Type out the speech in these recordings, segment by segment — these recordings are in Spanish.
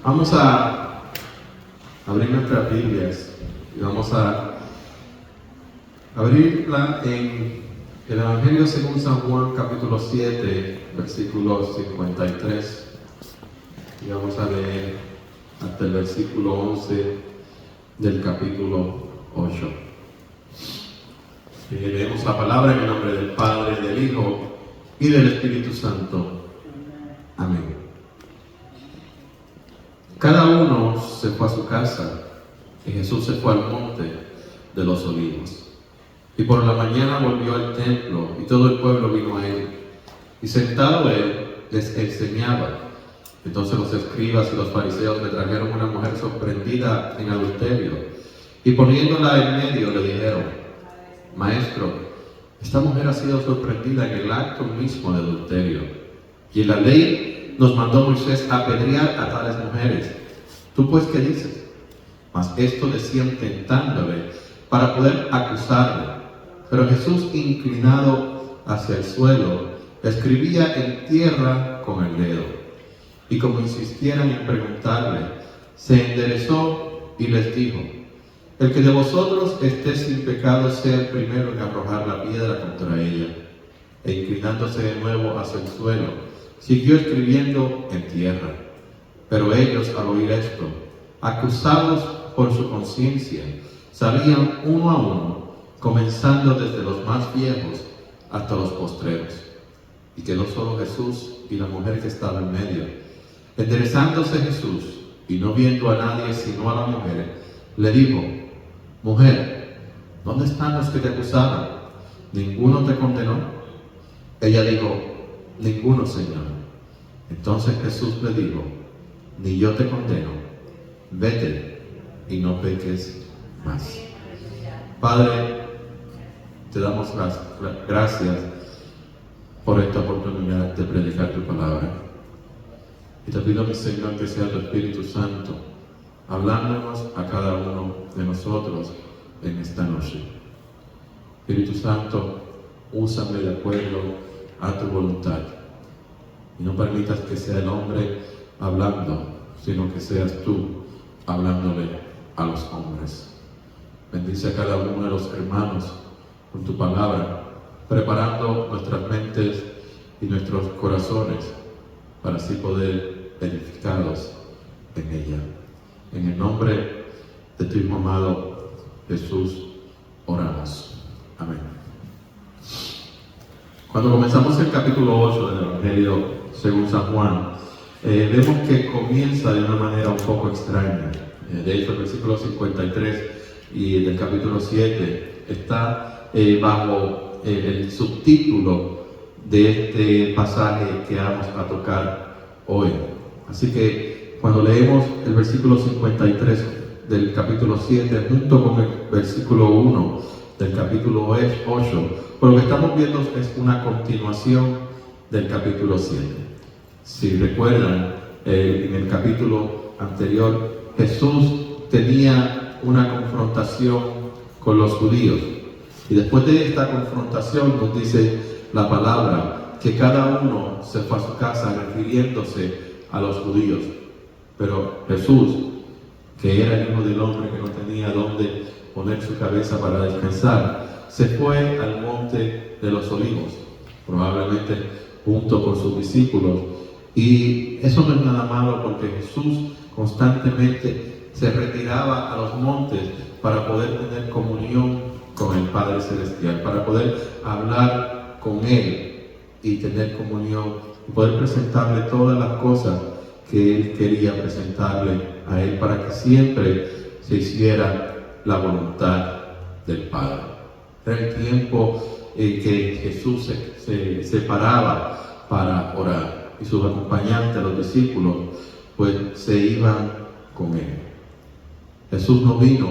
Vamos a abrir nuestras Biblias y vamos a abrirla en el Evangelio según San Juan, capítulo 7, versículo 53. Y vamos a leer hasta el versículo 11 del capítulo 8. Leemos la palabra en el nombre del Padre, del Hijo y del Espíritu Santo. Amén. Cada uno se fue a su casa y Jesús se fue al monte de los Olivos. Y por la mañana volvió al templo y todo el pueblo vino a él. Y sentado él les enseñaba. Entonces los escribas y los fariseos le trajeron una mujer sorprendida en adulterio. Y poniéndola en medio le dijeron: Maestro, esta mujer ha sido sorprendida en el acto mismo de adulterio. Y en la ley nos mandó Moisés apedrear a tales mujeres. ¿Tú pues qué dices? Mas esto decían tentándole para poder acusarle. Pero Jesús, inclinado hacia el suelo, escribía en tierra con el dedo. Y como insistieran en preguntarle, se enderezó y les dijo: El que de vosotros esté sin pecado sea el primero en arrojar la piedra contra ella. E inclinándose de nuevo hacia el suelo, siguió escribiendo en tierra. Pero ellos, al oír esto, acusados por su conciencia, salían uno a uno, comenzando desde los más viejos hasta los postreros. Y quedó solo Jesús y la mujer que estaba en medio. Enderezándose Jesús, y no viendo a nadie sino a la mujer, le dijo: Mujer, ¿dónde están los que te acusaban? ¿Ninguno te condenó? Ella dijo: Ninguno, Señor. Entonces Jesús le dijo: Ni yo te condeno. Vete y no peques más. Padre, te damos las gracias por esta oportunidad de predicar tu palabra. Y te pido, mi Señor, que sea tu Espíritu Santo hablándonos a cada uno de nosotros en esta noche. Espíritu Santo, úsame de acuerdo a tu voluntad. Y no permitas que sea el hombre hablando, sino que seas tú hablándole a los hombres. Bendice a cada uno de los hermanos con tu palabra, preparando nuestras mentes y nuestros corazones para así poder edificados en ella. En el nombre de tu Hijo amado Jesús oramos. Amén. Cuando comenzamos el capítulo 8 del Evangelio según San Juan, vemos que comienza de una manera un poco extraña. De hecho, el versículo 53 y del capítulo 7 está bajo el subtítulo de este pasaje que vamos a tocar hoy. Así que cuando leemos el versículo 53 del capítulo 7 junto con el versículo 1 del capítulo 8, pues lo que estamos viendo es una continuación del capítulo 7. Si recuerdan, en el capítulo anterior Jesús tenía una confrontación con los judíos, y después de esta confrontación nos dice la palabra que cada uno se fue a su casa refiriéndose a los judíos. Pero Jesús, que era el Hijo del Hombre, que no tenía dónde poner su cabeza para descansar, se fue al monte de los Olivos, probablemente junto con sus discípulos. Y eso no es nada malo, porque Jesús constantemente se retiraba a los montes para poder tener comunión con el Padre Celestial, para poder hablar con Él y tener comunión y poder presentarle todas las cosas que Él quería presentarle a Él, para que siempre se hiciera la voluntad del Padre. Era el tiempo en que Jesús se separaba para orar, y sus acompañantes, los discípulos, pues se iban con Él. Jesús no vino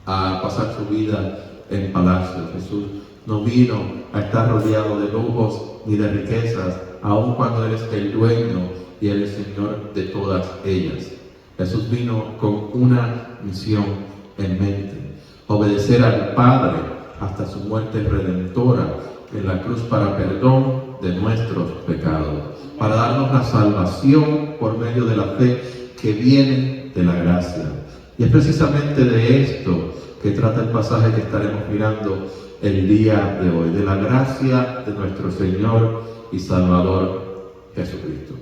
a pasar su vida en palacios. Jesús no vino a estar rodeado de lujos ni de riquezas, aun cuando Él es el dueño y Él es el Señor de todas ellas. Jesús vino con una misión en mente: obedecer al Padre hasta su muerte redentora en la cruz para perdón de nuestros pecados, para darnos la salvación por medio de la fe que viene de la gracia. Y es precisamente de esto que trata el pasaje que estaremos mirando el día de hoy, de la gracia de nuestro Señor y Salvador Jesucristo.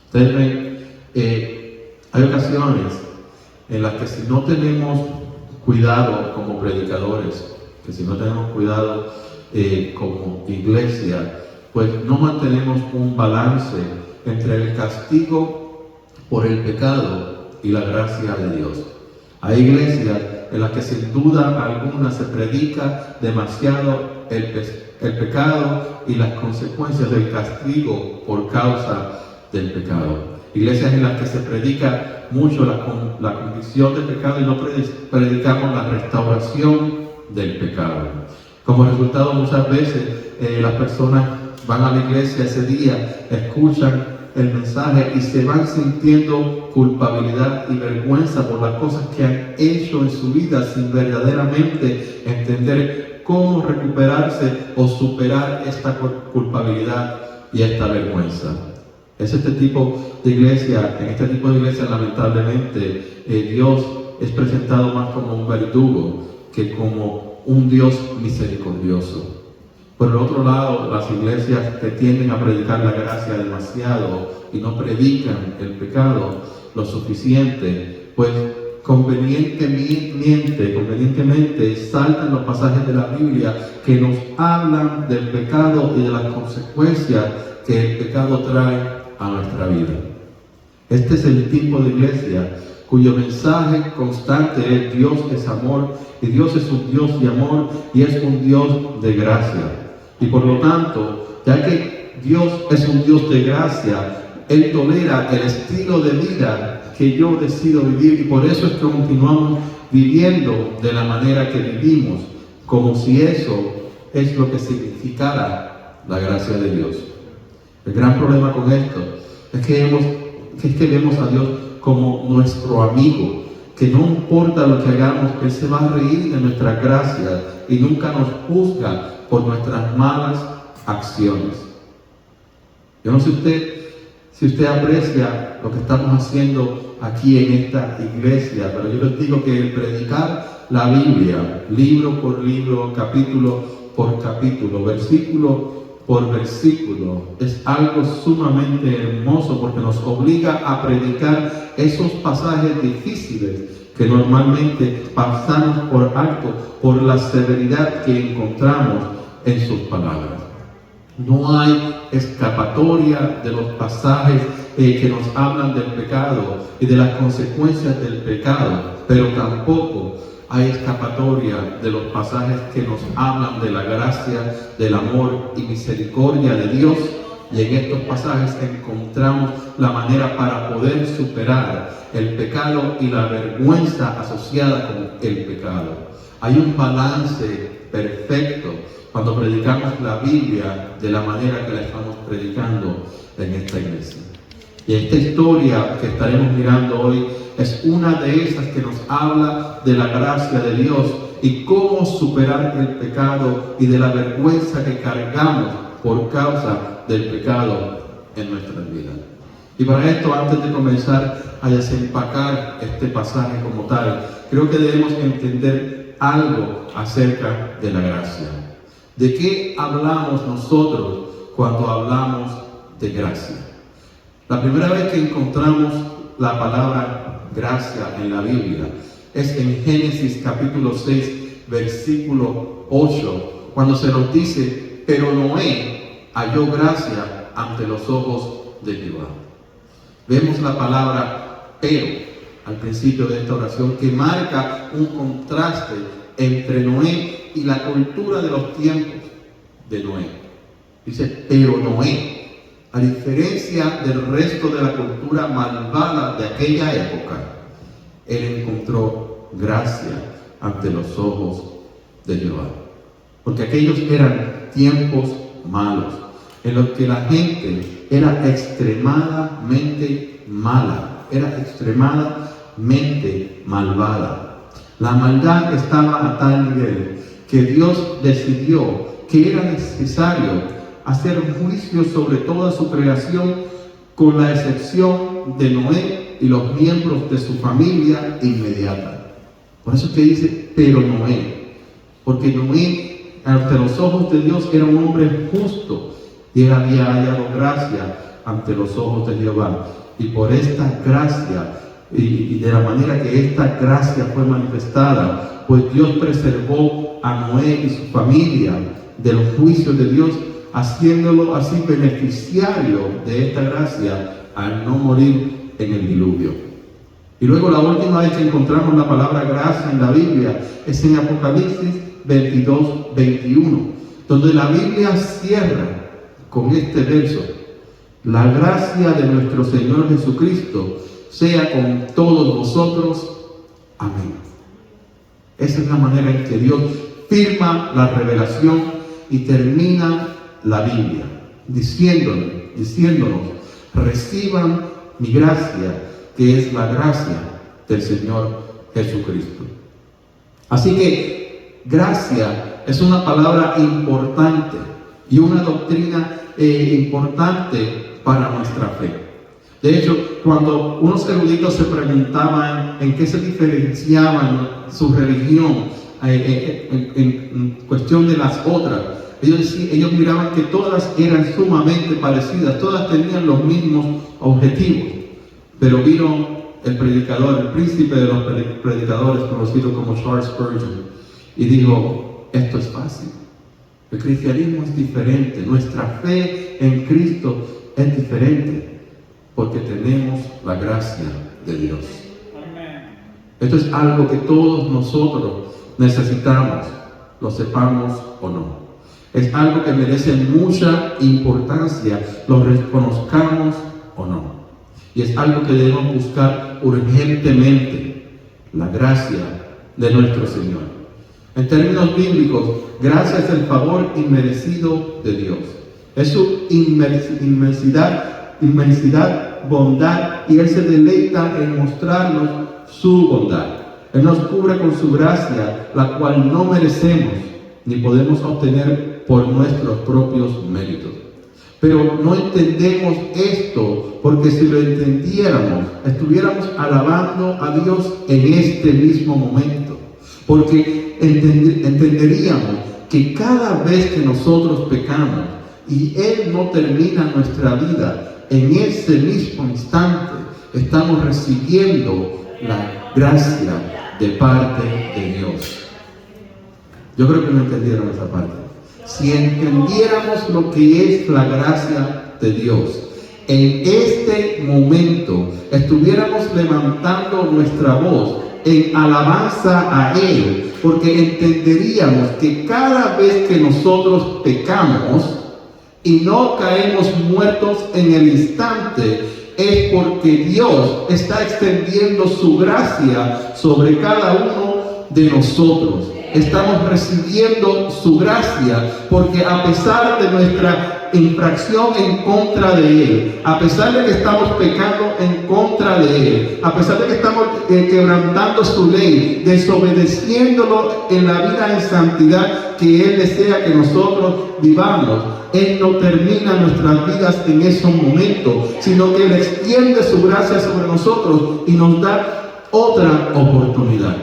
Ustedes ven, hay ocasiones en las que si no tenemos cuidado como predicadores, que si no tenemos cuidado como iglesia, pues no mantenemos un balance entre el castigo por el pecado y la gracia de Dios. Hay iglesias en las que sin duda alguna se predica demasiado el pecado y las consecuencias del castigo por causa del pecado. Iglesias en las que se predica mucho la convicción del pecado y no predicamos la restauración del pecado. Como resultado, muchas veces las personas van a la iglesia ese día, escuchan el mensaje y se van sintiendo culpabilidad y vergüenza por las cosas que han hecho en su vida sin verdaderamente entender cómo recuperarse o superar esta culpabilidad y esta vergüenza. Es este tipo de iglesia, en este tipo de iglesia lamentablemente Dios es presentado más como un verdugo que como un Dios misericordioso. Por el otro lado, las iglesias que tienden a predicar la gracia demasiado y no predican el pecado lo suficiente, pues convenientemente saltan los pasajes de la Biblia que nos hablan del pecado y de las consecuencias que el pecado trae a nuestra vida. Este es el tipo de iglesia cuyo mensaje constante es: Dios es amor, y Dios es un Dios de amor y es un Dios de gracia. Y por lo tanto, ya que Dios es un Dios de gracia, Él tolera el estilo de vida que yo decido vivir, y por eso es que continuamos viviendo de la manera que vivimos, como si eso es lo que significara la gracia de Dios. El gran problema con esto es que vemos a Dios como nuestro amigo, que no importa lo que hagamos, Él se va a reír de nuestras gracias y nunca nos juzga por nuestras malas acciones. Yo no sé si usted aprecia lo que estamos haciendo aquí en esta iglesia, pero yo les digo que el predicar la Biblia, libro por libro, capítulo por capítulo, versículo por versículo, es algo sumamente hermoso porque nos obliga a predicar esos pasajes difíciles que normalmente pasamos por alto por la severidad que encontramos en sus palabras. No hay escapatoria de los pasajes que nos hablan del pecado y de las consecuencias del pecado, pero tampoco hay escapatoria de los pasajes que nos hablan de la gracia, del amor y misericordia de Dios. Y en estos pasajes encontramos la manera para poder superar el pecado y la vergüenza asociada con el pecado. Hay un balance perfecto cuando predicamos la Biblia de la manera que la estamos predicando en esta iglesia. Y esta historia que estaremos mirando hoy es una de esas que nos habla de la gracia de Dios y cómo superar el pecado y de la vergüenza que cargamos por causa del pecado en nuestras vidas. Y para esto, antes de comenzar a desempacar este pasaje como tal, creo que debemos entender algo acerca de la gracia. ¿De qué hablamos nosotros cuando hablamos de gracia? La primera vez que encontramos la palabra gracia en la Biblia es en Génesis capítulo 6, versículo 8, cuando se nos dice: pero Noé halló gracia ante los ojos de Jehová. Vemos la palabra pero al principio de esta oración, que marca un contraste entre Noé y la cultura de los tiempos de Noé. Dice: pero Noé, a diferencia del resto de la cultura malvada de aquella época, él encontró gracia ante los ojos de Jehová. Porque aquellos eran tiempos malos, en los que la gente era extremadamente mala, era extremadamente malvada. La maldad estaba a tal nivel que Dios decidió que era necesario hacer un juicio sobre toda su creación, con la excepción de Noé Noé y los miembros de su familia inmediata. Por eso es que dice, pero Noé. Porque Noé, ante los ojos de Dios, era un hombre justo y él había hallado gracia ante los ojos de Jehová. Y por esta gracia, y de la manera que esta gracia fue manifestada, pues Dios preservó a Noé y su familia de los juicios de Dios, haciéndolo así beneficiario de esta gracia al no morir en el diluvio. Y luego la última vez que encontramos la palabra gracia en la Biblia es en Apocalipsis 22:21, donde la Biblia cierra con este verso: la gracia de nuestro Señor Jesucristo sea con todos vosotros. Amén. Esa es la manera en que Dios firma la revelación y termina la Biblia, diciéndonos, reciban mi gracia, que es la gracia del Señor Jesucristo. Así que gracia es una palabra importante y una doctrina importante para nuestra fe. De hecho, cuando unos eruditos se preguntaban en qué se diferenciaban su religión en cuestión de las otras, ellos miraban que todas eran sumamente parecidas, todas tenían los mismos objetivos. Pero vino el predicador, el príncipe de los predicadores, conocido como Charles Spurgeon, y dijo: esto es fácil. El cristianismo es diferente, nuestra fe en Cristo es diferente, porque tenemos la gracia de Dios. Esto es algo que todos nosotros necesitamos, lo sepamos o no. Es algo que merece mucha importancia, lo reconozcamos o no. Y es algo que debemos buscar urgentemente, la gracia de nuestro Señor. En términos bíblicos, gracia es el favor inmerecido de Dios. Es su inmensidad, bondad, y Él se deleita en mostrarnos su bondad. Él nos cubre con su gracia, la cual no merecemos ni podemos obtener por nuestros propios méritos. Pero no entendemos esto, porque si lo entendiéramos, estuviéramos alabando a Dios en este mismo momento. Porque entenderíamos que cada vez que nosotros pecamos y Él no termina nuestra vida, en ese mismo instante estamos recibiendo la gracia de parte de Dios. Yo creo que no entendieron esa parte. Si entendiéramos lo que es la gracia de Dios, en este momento estuviéramos levantando nuestra voz en alabanza a Él, porque entenderíamos que cada vez que nosotros pecamos y no caemos muertos en el instante, es porque Dios está extendiendo su gracia sobre cada uno de nosotros. Estamos recibiendo su gracia, porque a pesar de nuestra infracción en contra de Él, a pesar de que estamos pecando en contra de Él, a pesar de que estamos quebrantando su ley, desobedeciéndolo en la vida en santidad que Él desea que nosotros vivamos, Él no termina nuestras vidas en esos momentos, sino que Él extiende su gracia sobre nosotros y nos da otra oportunidad.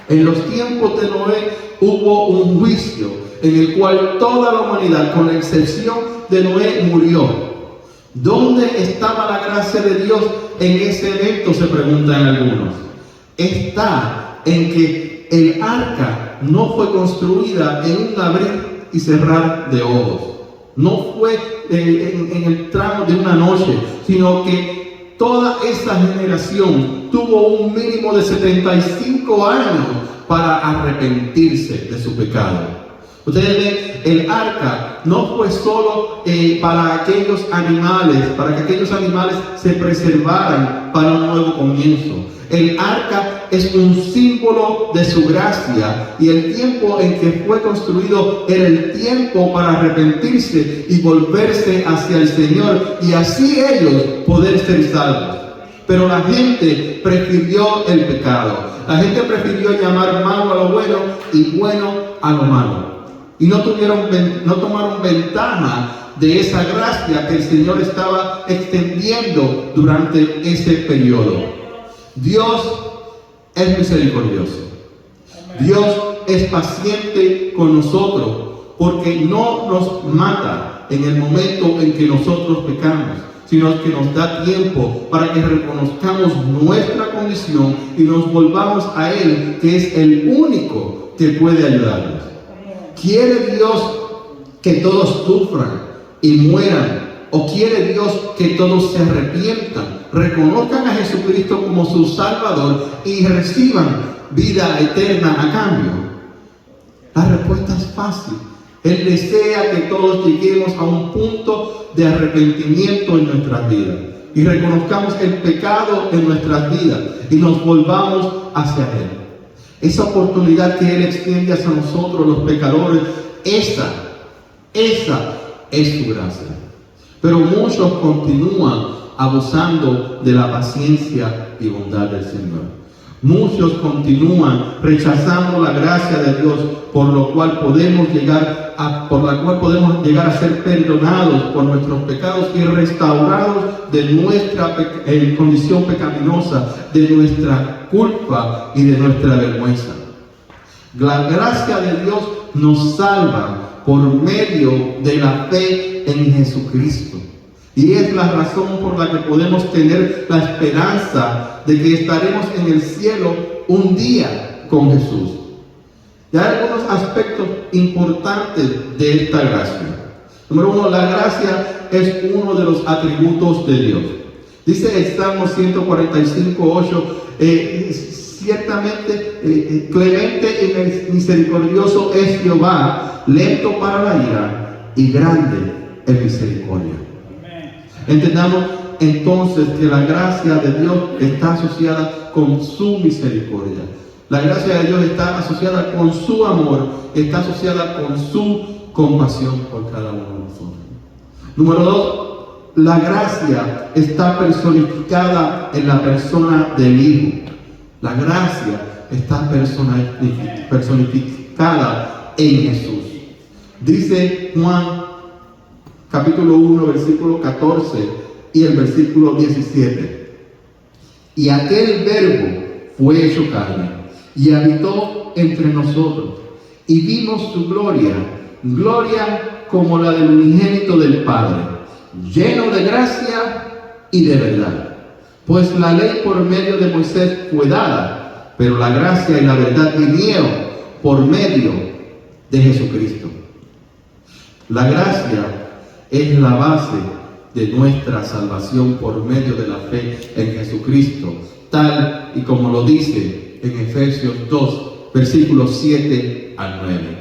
En los tiempos de Noé hubo un juicio en el cual toda la humanidad, con la excepción de Noé, murió. ¿Dónde estaba la gracia de Dios en ese evento?, se preguntan algunos. Está en que el arca no fue construida en un abrir y cerrar de ojos. No fue en el tramo de una noche, sino que toda esa generación tuvo un mínimo de 75 años para arrepentirse de su pecado. Ustedes ven, el arca no fue solo para aquellos animales, para que aquellos animales se preservaran para un nuevo comienzo. El arca es un símbolo de su gracia, y el tiempo en que fue construido era el tiempo para arrepentirse y volverse hacia el Señor, y así ellos poder ser salvos. Pero la gente prefirió el pecado. La gente prefirió llamar malo a lo bueno y bueno a lo malo. y no tomaron ventaja de esa gracia que el Señor estaba extendiendo durante ese periodo. Dios es misericordioso. Dios es paciente con nosotros porque no nos mata en el momento en que nosotros pecamos, sino que nos da tiempo para que reconozcamos nuestra condición y nos volvamos a Él, que es el único que puede ayudarnos. ¿Quiere Dios que todos sufran y mueran? ¿O quiere Dios que todos se arrepientan, reconozcan a Jesucristo como su Salvador y reciban vida eterna a cambio? La respuesta es fácil. Él desea que todos lleguemos a un punto de arrepentimiento en nuestras vidas y reconozcamos el pecado en nuestras vidas y nos volvamos hacia Él. Esa oportunidad que Él extiende hacia nosotros, los pecadores, esa es su gracia. Pero muchos continúan abusando de la paciencia y bondad del Señor. Muchos continúan rechazando la gracia de Dios, por la cual podemos llegar a ser perdonados por nuestros pecados y restaurados de nuestra condición pecaminosa, de nuestra culpa y de nuestra vergüenza. La gracia de Dios nos salva por medio de la fe en Jesucristo. Y es la razón por la que podemos tener la esperanza de que estaremos en el cielo un día con Jesús. Y hay algunos aspectos importantes de esta gracia. Número uno, la gracia es uno de los atributos de Dios. Dice el Salmo 145:8, ciertamente clemente y misericordioso es Jehová, lento para la ira y grande en misericordia. Entendamos entonces que la gracia de Dios está asociada con su misericordia. La gracia de Dios está asociada con su amor, está asociada con su compasión por cada uno de nosotros. Número dos, la gracia está personificada en la persona del Hijo. La gracia está personificada en Jesús. Dice Juan capítulo 1, versículo 14 y el versículo 17. Y aquel verbo fue hecho carne y habitó entre nosotros, y vimos su gloria, gloria como la del unigénito del Padre, lleno de gracia y de verdad. Pues la ley por medio de Moisés fue dada, pero la gracia y la verdad vinieron por medio de Jesucristo. La gracia es la base de nuestra salvación por medio de la fe en Jesucristo, tal y como lo dice en Efesios 2, versículos 7 al 9.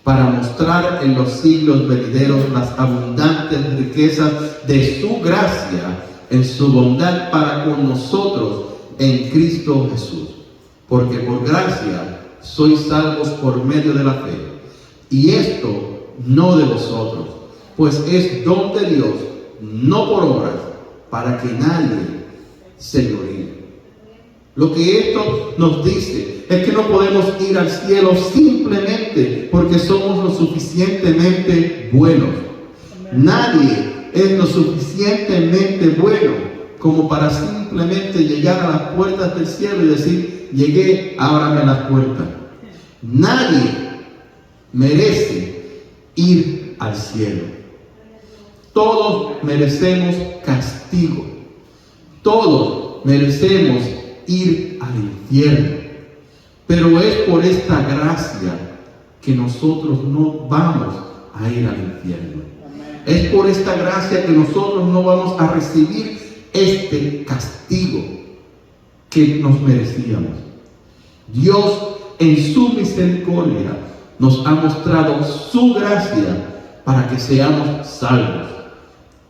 Para mostrar en los siglos venideros las abundantes riquezas de su gracia en su bondad para con nosotros en Cristo Jesús. Porque por gracia sois salvos por medio de la fe. Y esto no de vosotros, pues es don de Dios, no por obras, para que nadie se gloríe. Lo que esto nos dice es que no podemos ir al cielo simplemente porque somos lo suficientemente buenos. Nadie es lo suficientemente bueno como para simplemente llegar a las puertas del cielo y decir: llegué, ábrame las puertas. Nadie merece ir al cielo. Todos merecemos castigo. Todos merecemos ir al infierno. Pero es por esta gracia que nosotros no vamos a ir al infierno. Es por esta gracia que nosotros no vamos a recibir este castigo que nos merecíamos. Dios, en su misericordia, nos ha mostrado su gracia para que seamos salvos.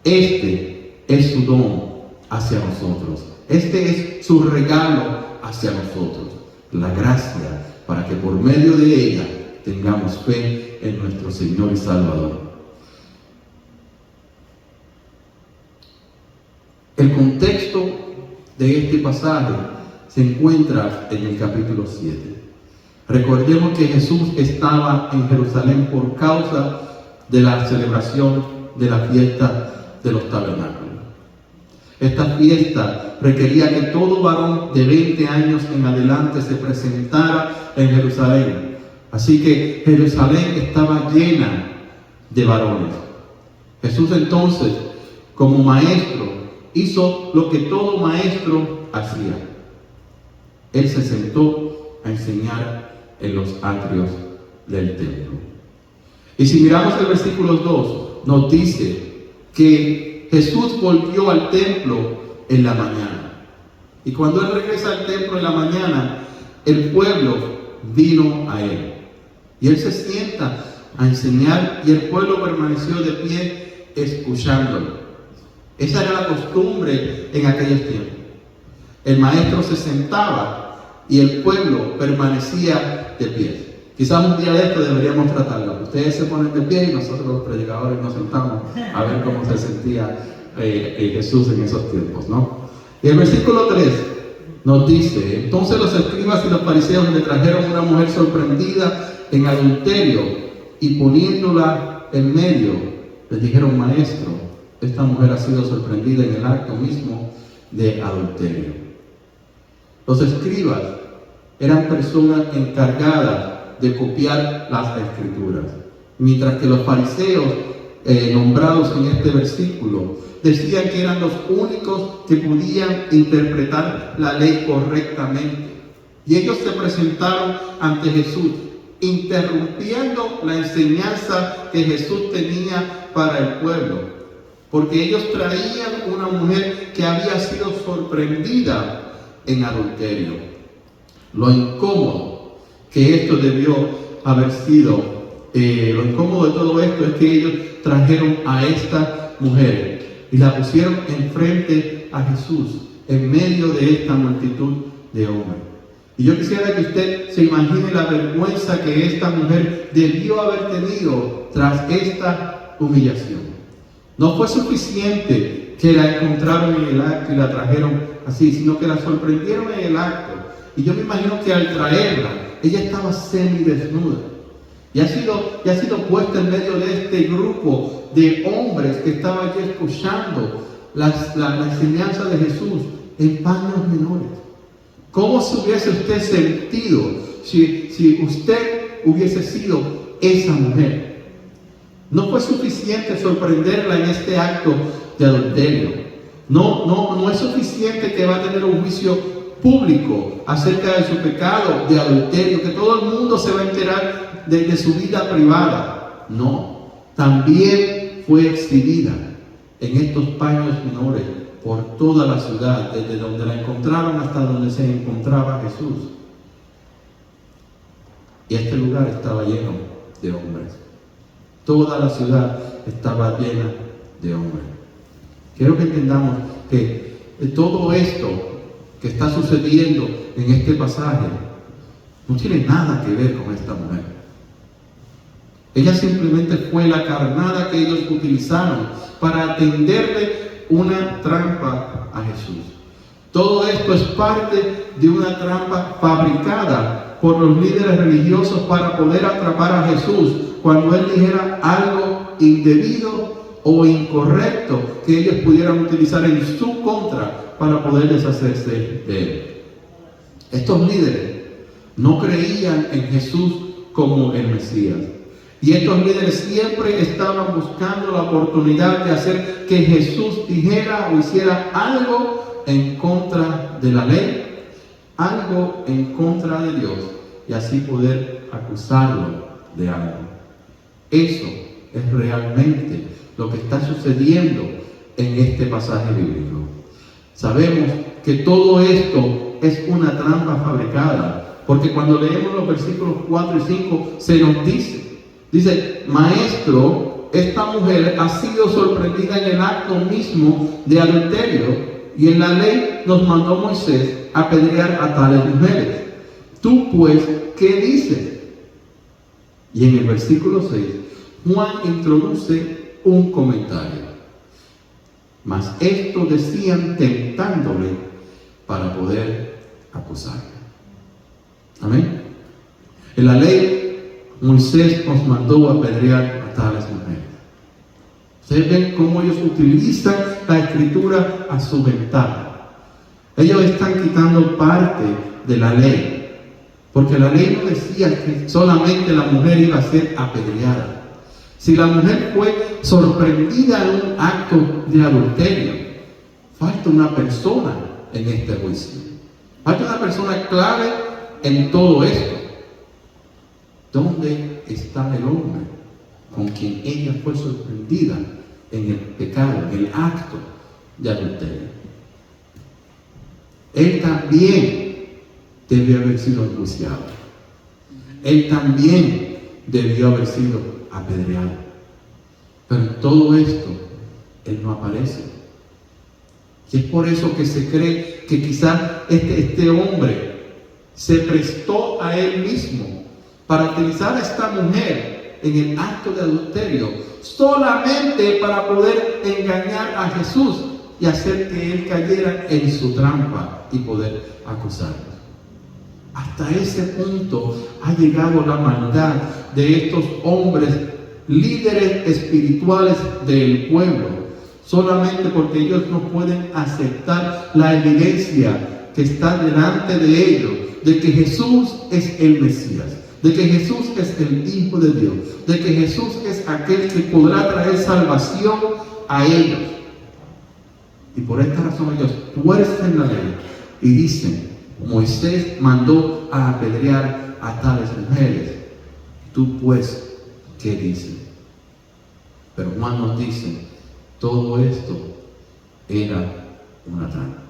Este es su don hacia nosotros. Este es su regalo hacia nosotros. La gracia para que por medio de ella tengamos fe en nuestro Señor y Salvador. El contexto de este pasaje se encuentra en el capítulo 7. Recordemos que Jesús estaba en Jerusalén por causa de la celebración de la fiesta de los tabernáculos. Esta fiesta requería que todo varón de 20 años en adelante se presentara en Jerusalén. Así que Jerusalén estaba llena de varones. Jesús entonces, como maestro, hizo lo que todo maestro hacía. Él se sentó a enseñar en los atrios del templo. Y si miramos el versículo 2, nos dice que Jesús volvió al templo en la mañana. Y cuando Él regresa al templo en la mañana, el pueblo vino a Él. Y Él se sienta a enseñar y el pueblo permaneció de pie escuchándolo. Esa era la costumbre en aquellos tiempos. El maestro se sentaba y el pueblo permanecía de pie. Quizás un día de esto deberíamos tratarlo. Ustedes se ponen de pie y nosotros los predicadores nos sentamos a ver cómo se sentía Jesús en esos tiempos, ¿no? Y el versículo 3 nos dice: entonces los escribas y los fariseos le trajeron una mujer sorprendida en adulterio y poniéndola en medio, les dijeron: maestro, esta mujer ha sido sorprendida en el acto mismo de adulterio. Los escribas eran personas encargadas de copiar las escrituras, mientras que los fariseos nombrados en este versículo decían que eran los únicos que podían interpretar la ley correctamente. Y ellos se presentaron ante Jesús, interrumpiendo la enseñanza que Jesús tenía para el pueblo, porque ellos traían una mujer que había sido sorprendida en adulterio. Lo incómodo que esto debió haber sido, lo incómodo de todo esto es que ellos trajeron a esta mujer y la pusieron enfrente a Jesús, en medio de esta multitud de hombres. Y yo quisiera que usted se imagine la vergüenza que esta mujer debió haber tenido tras esta humillación. No fue suficiente que la encontraron en el acto y la trajeron así, sino que la sorprendieron en el acto. Y yo me imagino que al traerla, ella estaba semidesnuda. Y ha sido puesta en medio de este grupo de hombres que estaban allí escuchando la enseñanza de Jesús en paños menores. ¿Cómo se hubiese usted sentido si usted hubiese sido esa mujer? No fue suficiente sorprenderla en este acto de adulterio. No es suficiente que va a tener un juicio público acerca de su pecado de adulterio, que todo el mundo se va a enterar de su vida privada. No, también fue exhibida en estos paños menores por toda la ciudad, desde donde la encontraron hasta donde se encontraba Jesús. Y este lugar estaba lleno de hombres. Toda la ciudad estaba llena de hombres. Quiero que entendamos que todo esto que está sucediendo en este pasaje no tiene nada que ver con esta mujer. Ella simplemente fue la carnada que ellos utilizaron para tenderle una trampa a Jesús. Todo esto es parte de una trampa fabricada por los líderes religiosos para poder atrapar a Jesús cuando Él dijera algo indebido o incorrecto que ellos pudieran utilizar en su contra para poder deshacerse de Él. Estos líderes no creían en Jesús como el Mesías. Y estos líderes siempre estaban buscando la oportunidad de hacer que Jesús dijera o hiciera algo en contra de la ley, algo en contra de Dios, y así poder acusarlo de algo. Eso es realmente lo que está sucediendo en este pasaje bíblico. Sabemos que todo esto es una trampa fabricada, porque cuando leemos los versículos 4 y 5 se nos dice, maestro, esta mujer ha sido sorprendida en el acto mismo de adulterio, y en la ley nos mandó Moisés apedrear a tales mujeres. Tú pues, ¿qué dices? Y en el versículo 6, Juan introduce un comentario. Mas esto decían tentándole para poder acusarle. Amén. En la ley, Moisés nos mandó a apedrear a tales mujeres. Ustedes ven cómo ellos utilizan la escritura a su ventaja. Ellos están quitando parte de la ley, porque la ley no decía que solamente la mujer iba a ser apedreada. Si la mujer fue sorprendida en un acto de adulterio, falta una persona en este juicio. Falta una persona clave en todo esto. ¿Dónde está el hombre con quien ella fue sorprendida en el pecado, en el acto de adulterio? Él también debió haber sido enjuiciado. Él también debió haber sido apedreado. Pero en todo esto, Él no aparece. Y es por eso que se cree que quizás este hombre se prestó a él mismo para utilizar a esta mujer en el acto de adulterio, solamente para poder engañar a Jesús y hacer que él cayera en su trampa y poder acusarlo. Hasta ese punto ha llegado la maldad de estos hombres, líderes espirituales del pueblo, solamente porque ellos no pueden aceptar la evidencia que está delante de ellos, de que Jesús es el Mesías, de que Jesús es el Hijo de Dios, de que Jesús es aquel que podrá traer salvación a ellos. Y por esta razón ellos tuercen la ley y dicen: Moisés mandó a apedrear a tales mujeres. Tú pues, ¿qué dices? Pero Juan nos dice: todo esto era una trampa.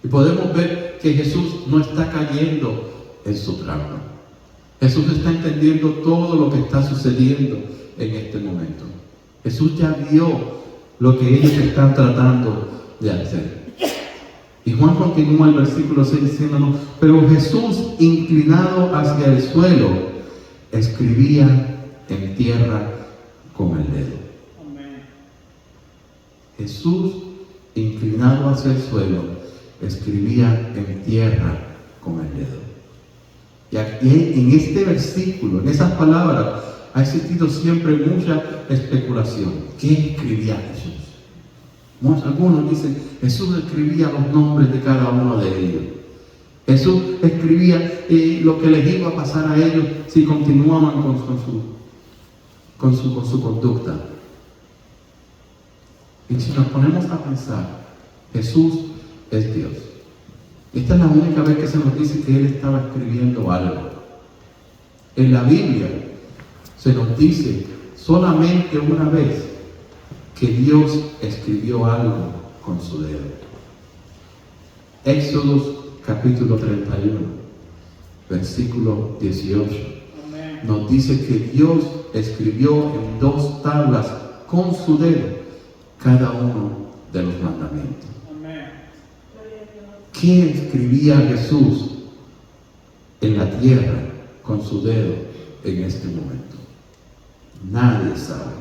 Y podemos ver que Jesús no está cayendo en su trampa. Jesús está entendiendo todo lo que está sucediendo en este momento. Jesús ya vio lo que ellos están tratando de hacer. Y Juan continúa el versículo 6 diciéndonos: pero Jesús, inclinado hacia el suelo, escribía en tierra con el dedo. Jesús, inclinado hacia el suelo, escribía en tierra con el dedo. Y aquí, en este versículo, en esas palabras, ha existido siempre mucha especulación. ¿Qué escribía Jesús? Algunos dicen: Jesús escribía los nombres de cada uno de ellos. Jesús escribía lo que les iba a pasar a ellos si continuaban con su conducta. Y si nos ponemos a pensar, Jesús es Dios. Esta es la única vez que se nos dice que Él estaba escribiendo algo. En la Biblia se nos dice solamente una vez que Dios escribió algo con su dedo. Éxodo capítulo 31, versículo 18. Amén. Nos dice que Dios escribió en 2 tablas con su dedo cada uno de los mandamientos. Amén. ¿Qué escribía Jesús en la tierra con su dedo en este momento? Nadie sabe.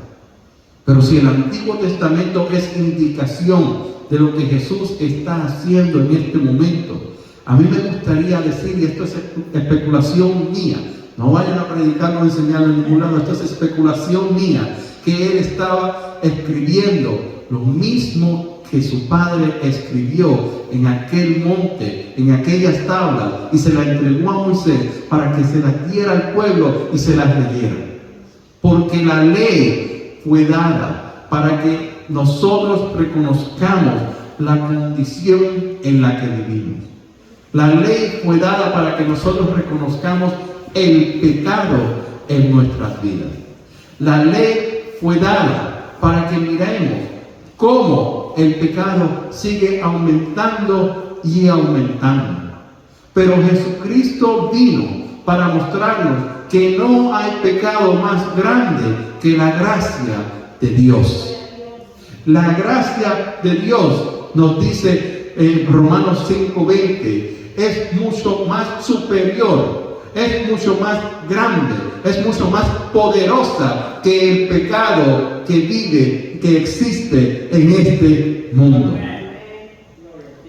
Pero si el Antiguo Testamento es indicación de lo que Jesús está haciendo en este momento, a mí me gustaría decir, y esto es especulación mía, no vayan a predicar, no enseñar en ningún lado, esto es especulación mía, que Él estaba escribiendo lo mismo que su Padre escribió en aquel monte, en aquellas tablas, y se la entregó a Moisés para que se las diera al pueblo y se las leyera. Porque la ley fue dada para que nosotros reconozcamos la condición en la que vivimos. La ley fue dada para que nosotros reconozcamos el pecado en nuestras vidas. La ley fue dada para que miremos cómo el pecado sigue aumentando y aumentando. Pero Jesucristo vino para mostrarnos que no hay pecado más grande que la gracia de Dios. La gracia de Dios, nos dice en Romanos 5:20, es mucho más superior, es mucho más grande, es mucho más poderosa que el pecado que vive, que existe en este mundo.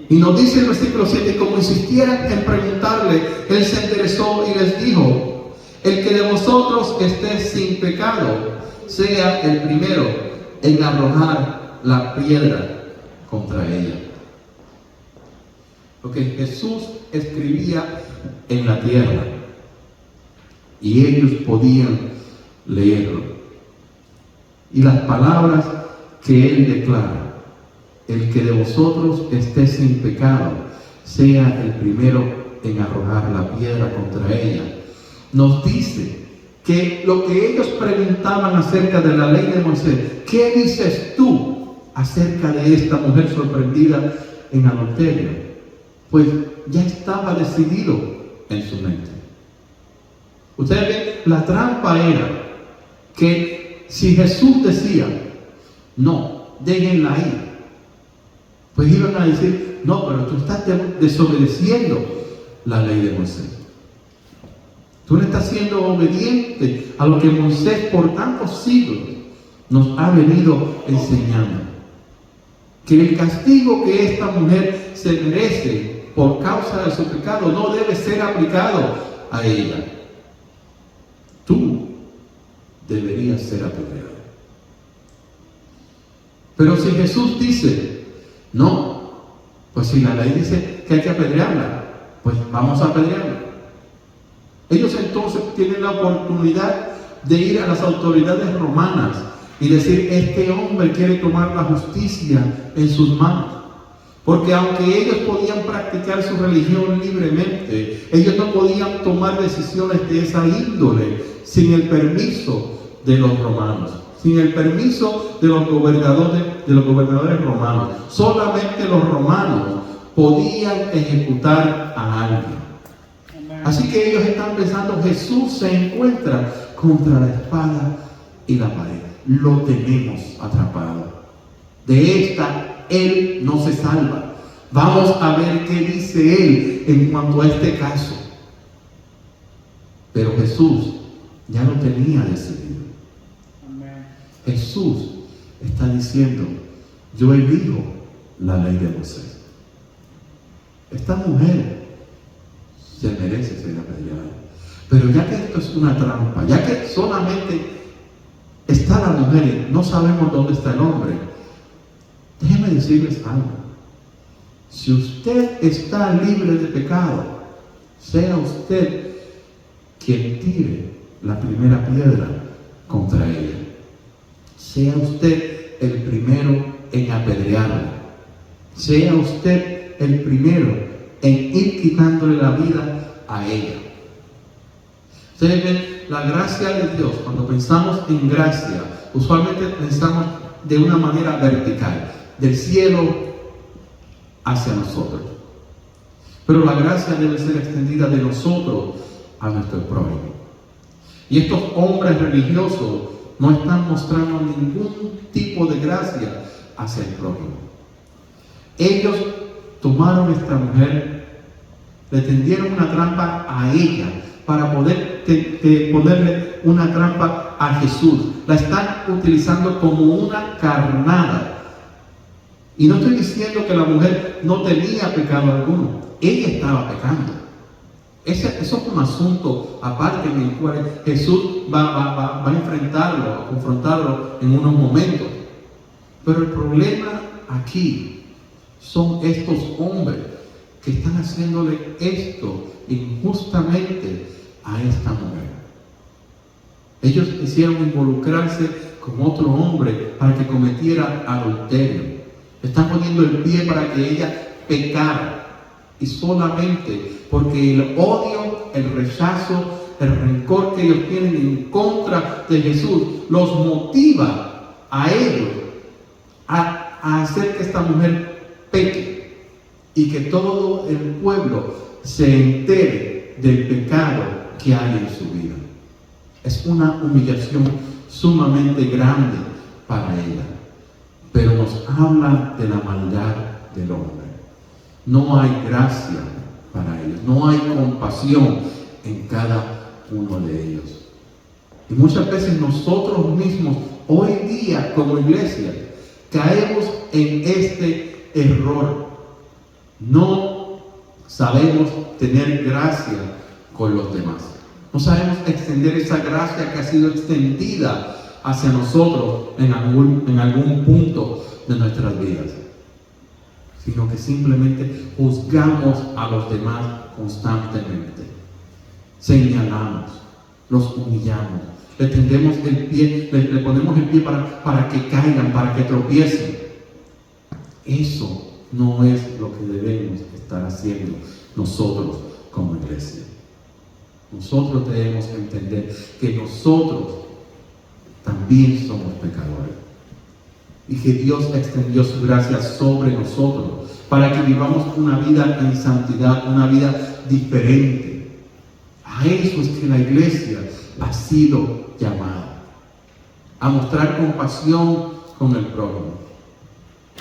Y nos dice el versículo 7, como insistieran en preguntarle, él se enderezó y les dijo: el que de vosotros esté sin pecado, sea el primero en arrojar la piedra contra ella. Porque Jesús escribía en la tierra y ellos podían leerlo. Y las palabras que él declara: el que de vosotros esté sin pecado, sea el primero en arrojar la piedra contra ella, nos dice que lo que ellos preguntaban acerca de la ley de Moisés, ¿qué dices tú acerca de esta mujer sorprendida en adulterio? Pues ya estaba decidido en su mente. Ustedes ven, la trampa era que si Jesús decía, no, déjenla ahí, pues iban a decir, no, pero tú estás desobedeciendo la ley de Moisés. Tú no estás siendo obediente a lo que Moisés por tantos siglos nos ha venido enseñando. Que el castigo que esta mujer se merece por causa de su pecado no debe ser aplicado a ella. Tú deberías ser apedreado. Pero si Jesús dice, no, pues si la ley dice que hay que apedrearla, pues vamos a apedrearla. Ellos entonces tienen la oportunidad de ir a las autoridades romanas y decir, este hombre quiere tomar la justicia en sus manos. Porque aunque ellos podían practicar su religión libremente, ellos no podían tomar decisiones de esa índole sin el permiso de los romanos, sin el permiso de los gobernadores romanos. Solamente los romanos podían ejecutar a alguien. Así que ellos están pensando, Jesús se encuentra contra la espada y la pared. Lo tenemos atrapado. De esta, él no se salva. Vamos a ver qué dice él en cuanto a este caso. Pero Jesús ya lo tenía decidido. Jesús está diciendo, yo elijo la ley de Moisés. Esta mujer se merece ser apedreada. Pero ya que esto es una trampa, ya que solamente está la mujer y no sabemos dónde está el hombre, déjenme decirles algo. Si usted está libre de pecado, sea usted quien tire la primera piedra contra ella. Sea usted el primero en apedrearla. Sea usted el primero en ir quitándole la vida a ella. Ustedes ven, la gracia de Dios, cuando pensamos en gracia, usualmente pensamos de una manera vertical, del cielo hacia nosotros. Pero la gracia debe ser extendida de nosotros a nuestro prójimo. Y estos hombres religiosos no están mostrando ningún tipo de gracia hacia el prójimo. Ellos tomaron a esta mujer, le tendieron una trampa a ella para poder ponerle una trampa a Jesús. La están utilizando como una carnada. Y no estoy diciendo que la mujer no tenía pecado alguno. Ella estaba pecando. Eso es un asunto aparte en el cual Jesús va a enfrentarlo, a confrontarlo en unos momentos. Pero el problema aquí son estos hombres que están haciéndole esto injustamente a esta mujer. Ellos quisieron involucrarse con otro hombre para que cometiera adulterio. Están poniendo el pie para que ella pecara. Y solamente porque el odio, el rechazo, el rencor que ellos tienen en contra de Jesús los motiva a ellos a hacer que esta mujer peque y que todo el pueblo se entere del pecado que hay en su vida. Es una humillación sumamente grande para ella, pero nos habla de la maldad del hombre. No hay gracia para ellos, no hay compasión en cada uno de ellos. Y muchas veces nosotros mismos, hoy día como iglesia, caemos en este error No sabemos tener gracia con los demás. No sabemos extender esa gracia que ha sido extendida hacia nosotros en algún punto de nuestras vidas, sino que simplemente juzgamos a los demás constantemente. Señalamos, los humillamos, le tendemos el pie, le ponemos el pie para que caigan, para que tropiecen. Eso no es lo que debemos estar haciendo nosotros como iglesia. Nosotros debemos entender que nosotros también somos pecadores y que Dios extendió su gracia sobre nosotros para que vivamos una vida en santidad, una vida diferente. A eso es que la iglesia ha sido llamada, a mostrar compasión con el prójimo,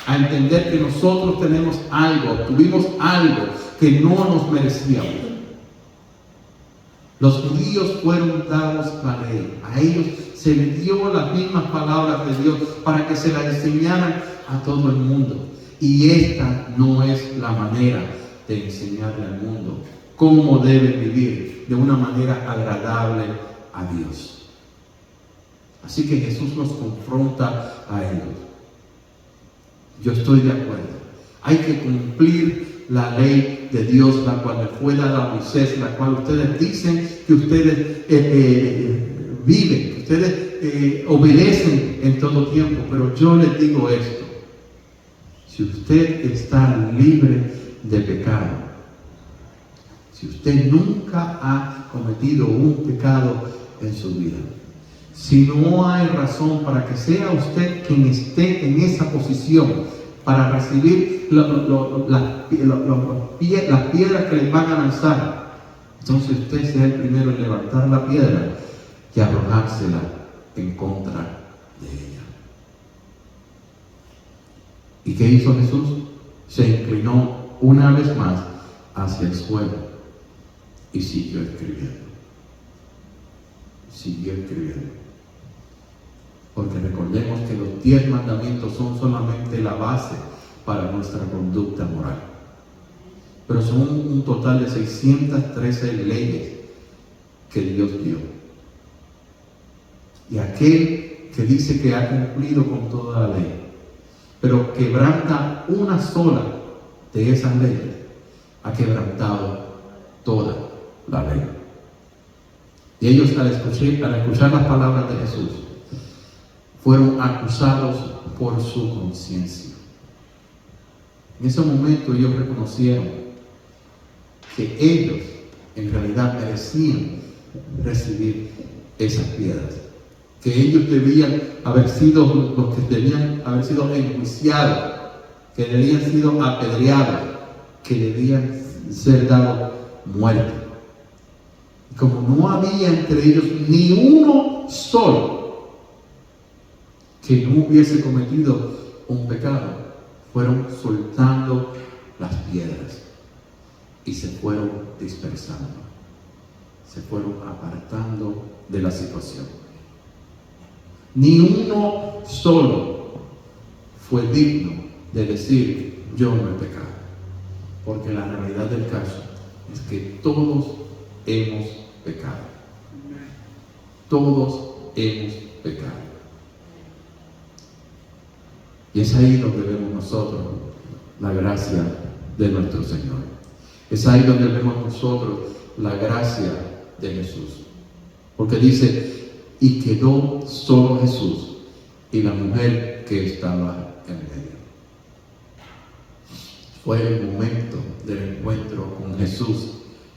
a entender que nosotros tenemos algo, tuvimos algo que no nos merecíamos. Los judíos fueron dados la ley, a ellos se les dio las mismas palabras de Dios para que se las enseñaran a todo el mundo. Y esta no es la manera de enseñarle al mundo cómo deben vivir de una manera agradable a Dios. Así que Jesús nos confronta a ellos. Yo estoy de acuerdo. Hay que cumplir la ley de Dios, la cual le fue dada a Moisés, la cual ustedes dicen que ustedes viven, que ustedes obedecen en todo tiempo. Pero yo les digo esto: si usted está libre de pecado, si usted nunca ha cometido un pecado en su vida, si no hay razón para que sea usted quien esté en esa posición para recibir las piedras que les van a lanzar, entonces usted sea el primero en levantar la piedra y arrojársela en contra de ella. ¿Y qué hizo Jesús? Se inclinó una vez más hacia el suelo y siguió escribiendo. Siguió escribiendo. Porque recordemos que los 10 mandamientos son solamente la base para nuestra conducta moral. Pero son un total de 613 leyes que Dios dio. Y aquel que dice que ha cumplido con toda la ley, pero quebranta una sola de esas leyes, ha quebrantado toda la ley. Y ellos al escuchar las palabras de Jesús, fueron acusados por su conciencia. En ese momento ellos reconocieron que ellos en realidad merecían recibir esas piedras, que ellos debían haber sido los que debían haber sido enjuiciados, que debían sido apedreados, que debían ser dados muerte. Y como no había entre ellos ni uno solo que no hubiese cometido un pecado, fueron soltando las piedras y se fueron dispersando, se fueron apartando de la situación. Ni uno solo fue digno de decir: yo no he pecado, porque la realidad del caso es que todos hemos pecado. Todos hemos pecado. Y es ahí donde vemos nosotros la gracia de nuestro Señor. Es ahí donde vemos nosotros la gracia de Jesús. Porque dice: y quedó solo Jesús y la mujer que estaba en medio. Fue el momento del encuentro con Jesús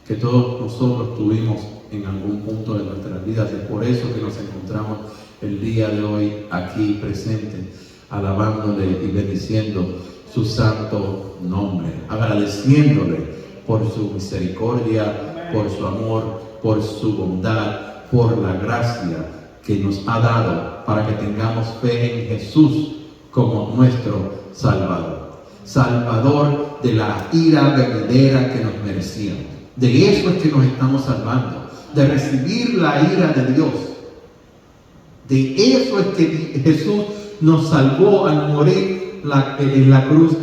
que todos nosotros tuvimos en algún punto de nuestras vidas. Es por eso que nos encontramos el día de hoy aquí presentes, alabándole y bendiciendo su santo nombre, agradeciéndole por su misericordia, por su amor, por su bondad, por la gracia que nos ha dado para que tengamos fe en Jesús como nuestro Salvador. Salvador de la ira venidera que nos merecíamos. De eso es que nos estamos salvando, de recibir la ira de Dios. De eso es que Jesús nos salvó al morir en la cruz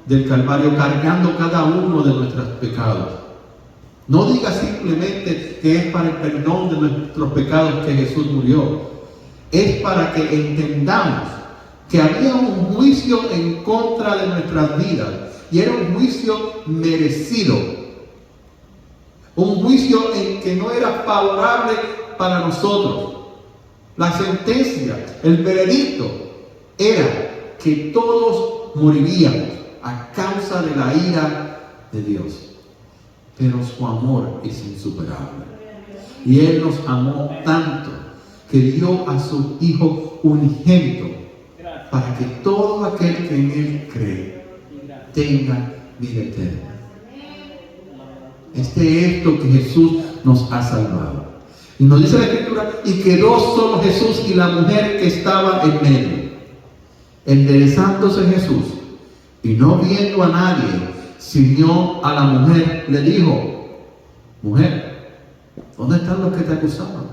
del Calvario, cargando cada uno de nuestros pecados. No diga simplemente que es para el perdón de nuestros pecados que Jesús murió. Es para que entendamos que había un juicio en contra de nuestras vidas y era un juicio merecido. Un juicio en que no era favorable para nosotros. La sentencia, el veredicto era que todos moriríamos a causa de la ira de Dios. Pero su amor es insuperable. Y Él nos amó tanto que dio a su Hijo unigénito para que todo aquel que en Él cree tenga vida eterna. Es de esto que Jesús nos ha salvado. Y nos dice la Escritura, y quedó solo Jesús y la mujer que estaba en medio. Enderezándose Jesús, y no viendo a nadie, sino a la mujer, le dijo: mujer, ¿dónde están los que te acusaban?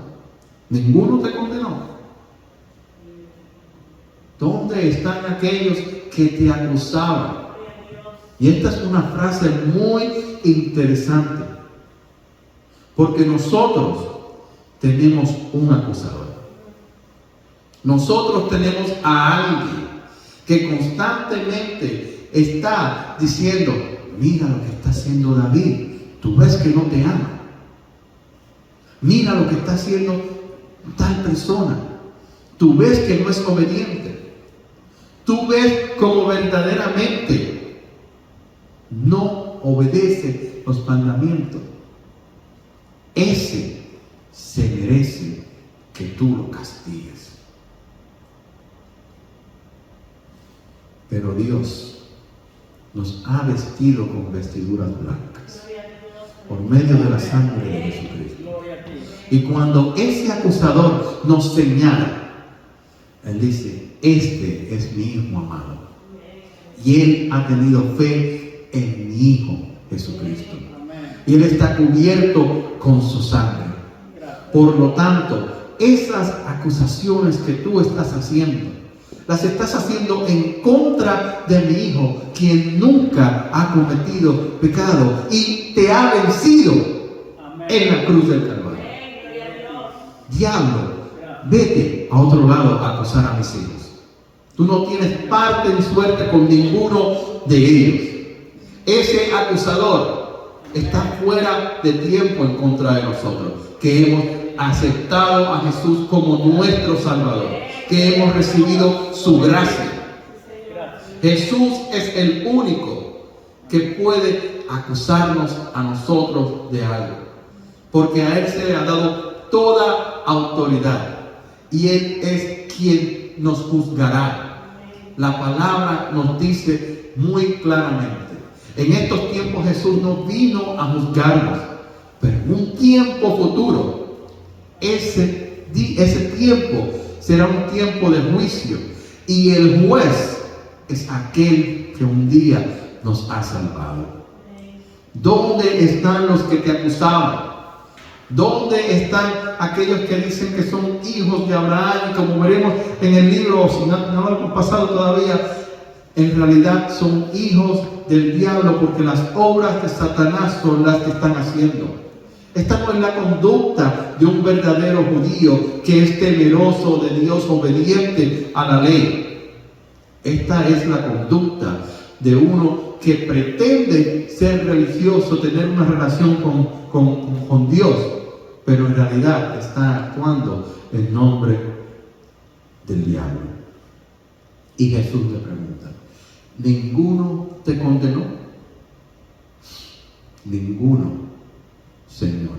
¿Ninguno te condenó? ¿Dónde están aquellos que te acusaban? Y esta es una frase muy interesante, porque nosotros tenemos un acusador. Nosotros tenemos a alguien que constantemente está diciendo: mira lo que está haciendo David, tú ves que no te ama. Mira lo que está haciendo tal persona, tú ves que no es obediente. Tú ves como verdaderamente no obedece los mandamientos. Ese se merece que tú lo castigues. Pero Dios nos ha vestido con vestiduras blancas por medio de la sangre de Jesucristo. Y cuando ese acusador nos señala, Él dice: este es mi Hijo amado, y Él ha tenido fe en mi Hijo Jesucristo, y Él está cubierto con su sangre. Por lo tanto, esas acusaciones que tú estás haciendo, las estás haciendo en contra de mi Hijo, quien nunca ha cometido pecado y te ha vencido en la cruz del Calvario. Diablo, vete a otro lado a acusar a mis hijos. Tú no tienes parte ni suerte con ninguno de ellos. Ese acusador está fuera de tiempo en contra de nosotros, que hemos aceptado a Jesús como nuestro Salvador, que hemos recibido su gracia. Jesús es el único que puede acusarnos a nosotros de algo, porque a Él se le ha dado toda autoridad y Él es quien nos juzgará. La palabra nos dice muy claramente: en estos tiempos Jesús no vino a juzgarnos, pero en un tiempo futuro ese tiempo será un tiempo de juicio, y el juez es aquel que un día nos ha salvado. ¿Dónde están los que te acusaban? ¿Dónde están aquellos que dicen que son hijos de Abraham? Y como veremos en el libro, si no lo hemos pasado todavía, en realidad son hijos del diablo, porque las obras de Satanás son las que están haciendo. Esta no es la conducta de un verdadero judío que es temeroso de Dios, obediente a la ley. Esta es la conducta de uno que pretende ser religioso, tener una relación con Dios, pero en realidad está actuando en nombre del diablo. Y Jesús le pregunta: ¿ninguno te condenó? Ninguno, Señor.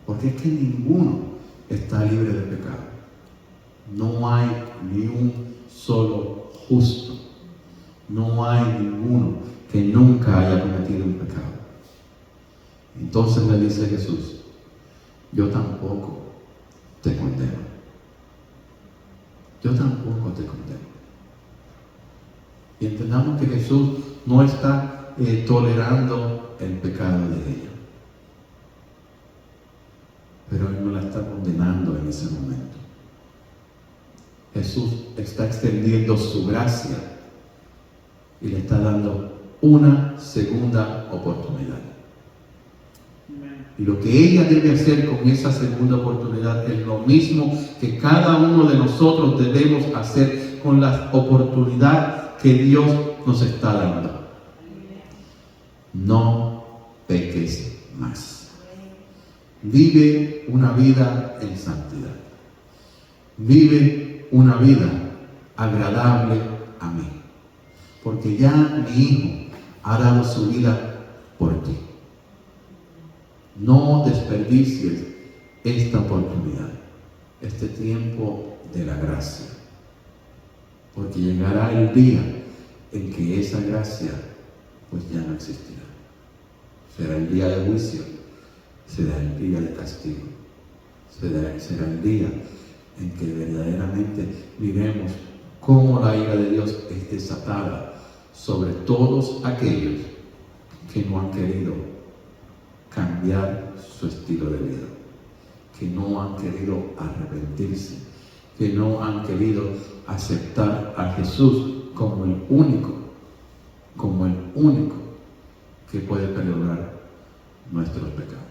Porque es que ninguno está libre de pecado. No hay ni un solo justo. No hay ninguno que nunca haya cometido un pecado. Entonces le dice Jesús: yo tampoco te condeno. Yo tampoco te condeno. Y entendamos que Jesús no está tolerando el pecado de ella, pero Él no la está condenando en ese momento. Jesús está extendiendo su gracia y le está dando una segunda oportunidad. Y lo que ella debe hacer con esa segunda oportunidad es lo mismo que cada uno de nosotros debemos hacer con la oportunidad que Dios nos está dando. No peques más. Vive una vida en santidad. Vive una vida agradable a mí. Porque ya mi Hijo ha dado su vida por ti. No desperdicies esta oportunidad, este tiempo de la gracia. Porque llegará el día en que esa gracia pues ya no existirá. Será el día de juicio, será el día de castigo, será el día en que verdaderamente miremos cómo la ira de Dios es desatada sobre todos aquellos que no han querido cambiar su estilo de vida, que no han querido arrepentirse, que no han querido aceptar a Jesús como el único que puede perdonar nuestros pecados.